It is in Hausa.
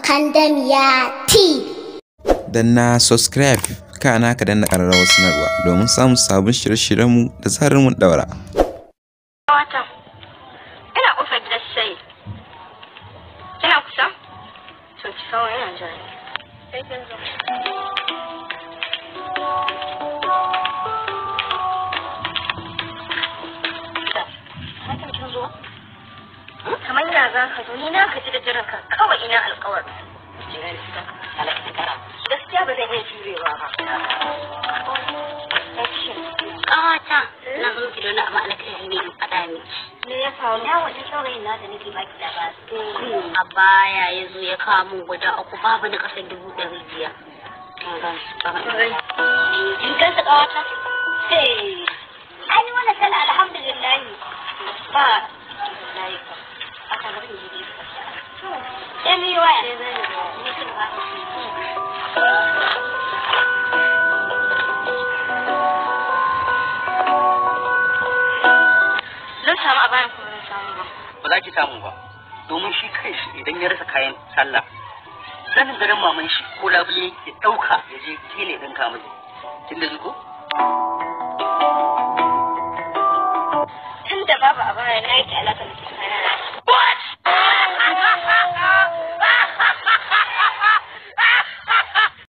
Bakandamiya TV. Danna subscribe kana ka danna ƙararrawar sanarwa domin samun sabon shirye-shiryenmu da zarar mun daura. Ina kofar gidan sai. Kina kusa? To ki kawo yana jira. Sai kin zo. Kamar ina za ka zo ni na gaji da jiran ka kawai ina alƙawar. Gaskiya ba zan iya jurewa ba. Ƙawata na zo ki dole amma alƙawari ne in faɗa miki. Me ya faru? Na wani saurayin na da nake baki labari. A baya ya zo ya kawo min guda uku babu na ƙasar 500. In kansa ƙawata? Ai ni wannan sala alhamdulillah ba. Ba za ki samu ba, domin shi kai shi idan ya rasa kayan sallah zanin garin maman shi ko labule ya ɗauka ya je tele ɗin kamar tun da zuko? Tun da babu a baya na yi ta alaƙa da